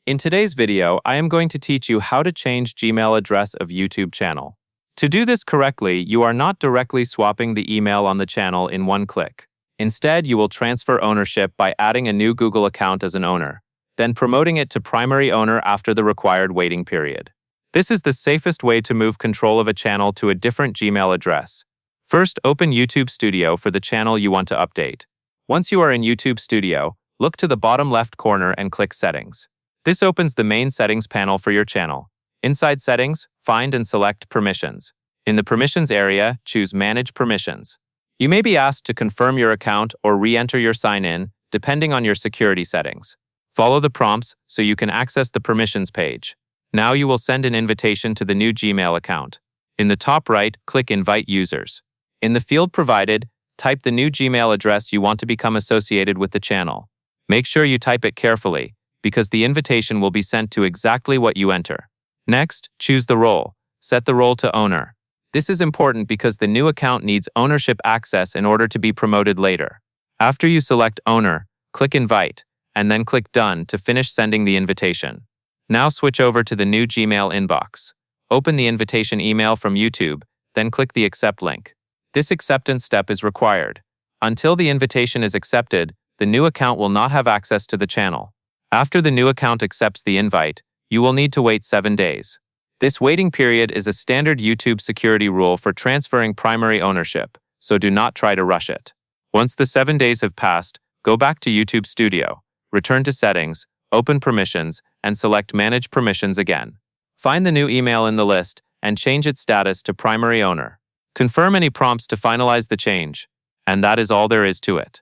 In today's video, I am going to teach you how to change Gmail address of YouTube channel. To do this correctly, you are not directly swapping the email on the channel in one click. Instead, you will transfer ownership by adding a new Google account as an owner, then promoting it to primary owner after the required waiting period. This is the safest way to move control of a channel to a different Gmail address. First, open YouTube Studio for the channel you want to update. Once you are in YouTube Studio, look to the bottom left corner and click Settings. This opens the main settings panel for your channel. Inside Settings, find and select Permissions. In the Permissions area, choose Manage Permissions. You may be asked to confirm your account or re-enter your sign-in, depending on your security settings. Follow the prompts so you can access the permissions page. Now you will send an invitation to the new Gmail account. In the top right, click Invite Users. In the field provided, type the new Gmail address you want to become associated with the channel. Make sure you type it carefully, because the invitation will be sent to exactly what you enter. Next, choose the role. Set the role to owner. This is important because the new account needs ownership access in order to be promoted later. After you select owner, click Invite, and then click Done to finish sending the invitation. Now switch over to the new Gmail inbox. Open the invitation email from YouTube, then click the Accept link. This acceptance step is required. Until the invitation is accepted, the new account will not have access to the channel. After the new account accepts the invite, you will need to wait 7 days. This waiting period is a standard YouTube security rule for transferring primary ownership, so do not try to rush it. Once the 7 days have passed, go back to YouTube Studio, return to Settings, open Permissions, and select Manage Permissions again. Find the new email in the list and change its status to primary owner. Confirm any prompts to finalize the change. And that is all there is to it.